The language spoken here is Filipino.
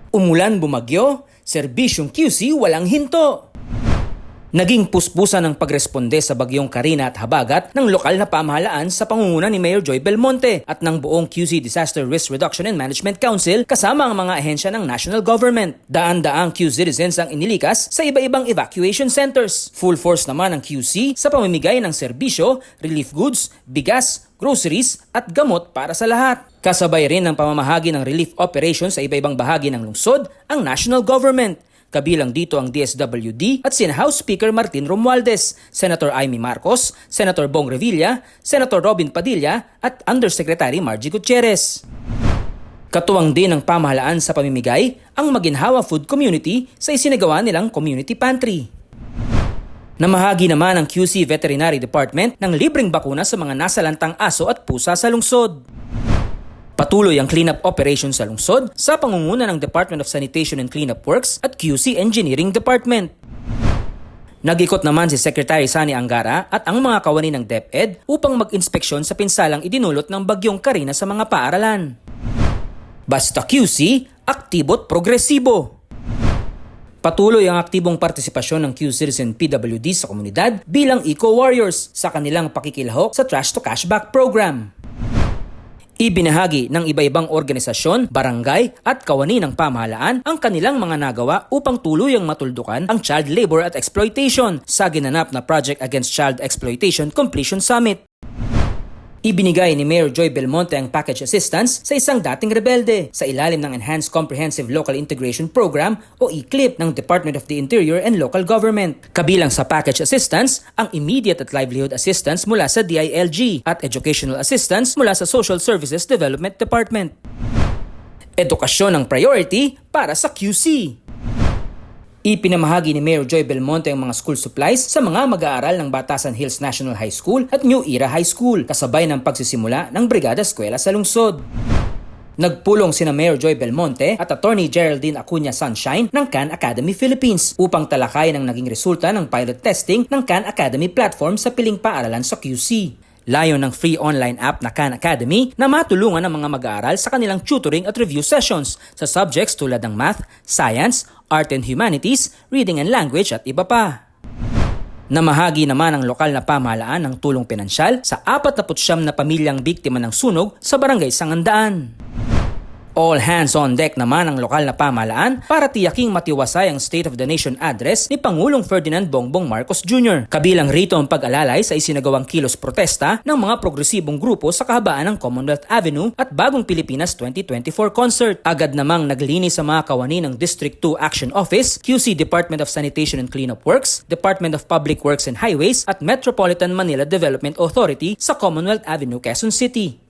Umulan bumagyo, serbisyong QC walang hinto. Naging puspusan ng pagresponde sa bagyong Karina at Habagat ng lokal na pamahalaan sa pangunguna ni Mayor Joy Belmonte at ng buong QC Disaster Risk Reduction and Management Council kasama ang mga ahensya ng national government. Daan-daang Q citizens ang inilikas sa iba-ibang evacuation centers. Full force naman ang QC sa pamimigay ng serbisyo, relief goods, bigas, groceries at gamot para sa lahat. Kasabay rin ng pamamahagi ng relief operations sa iba-ibang bahagi ng lungsod ang national government. Kabilang dito ang DSWD at sina House Speaker Martin Romualdez, Senator Amy Marcos, Senator Bong Revilla, Senator Robin Padilla at Undersecretary Margie Gutierrez. Katuwang din ng pamahalaan sa pamimigay ang Maginhawa Food Community sa isinagawa nilang community pantry. Namahagi naman ang QC Veterinary Department ng libreng bakuna sa mga nasalantang aso at pusa sa lungsod. Patuloy ang cleanup operation sa lungsod sa pangunguna ng Department of Sanitation and Cleanup Works at QC Engineering Department. Nag-ikot naman si Secretary Sani Angara at ang mga kawani ng DepEd upang mag-inspeksyon sa pinsalang idinulot ng bagyong Karina sa mga paaralan. Basta QC, aktibo't progresibo. Patuloy ang aktibong partisipasyon ng Q-Citizen PWD sa komunidad bilang eco-warriors sa kanilang pakikilahok sa Trash to Cashback program. Ibinahagi ng iba-ibang organisasyon, barangay at kawani ng pamahalaan ang kanilang mga nagawa upang tuluyang matuldukan ang child labor at exploitation sa ginanap na Project Against Child Exploitation Completion Summit. Ibinigay ni Mayor Joy Belmonte ang package assistance sa isang dating rebelde sa ilalim ng Enhanced Comprehensive Local Integration Program o ECLIP ng Department of the Interior and Local Government. Kabilang sa package assistance ang immediate at livelihood assistance mula sa DILG at educational assistance mula sa Social Services Development Department. Edukasyon ang priority para sa QC. Ipinamahagi ni Mayor Joy Belmonte ang mga school supplies sa mga mag-aaral ng Batasan Hills National High School at New Era High School kasabay ng pagsisimula ng Brigada Eskwela sa lungsod. Nagpulong sina Mayor Joy Belmonte at Attorney Geraldine Acuña Sunshine ng Khan Academy Philippines upang talakayin ang naging resulta ng pilot testing ng Khan Academy platform sa piling paaralan sa QC. Layon ng free online app na Khan Academy na matulungan ang mga mag-aaral sa kanilang tutoring at review sessions sa subjects tulad ng math, science, art and humanities, reading and language at iba pa. Namahagi naman ang lokal na pamahalaan ng tulong pinansyal sa 49 na pamilyang biktima ng sunog sa Barangay Sangandaan. All hands on deck naman ang lokal na pamahalaan para tiyaking matiwasay ang State of the Nation address ni Pangulong Ferdinand Bongbong Marcos Jr. Kabilang rito ang pag-alalay sa isinagawang kilos protesta ng mga progresibong grupo sa kahabaan ng Commonwealth Avenue at Bagong Pilipinas 2024 concert. Agad namang naglinis sa mga kawani ng District 2 Action Office, QC Department of Sanitation and Cleanup Works, Department of Public Works and Highways at Metropolitan Manila Development Authority sa Commonwealth Avenue, Quezon City.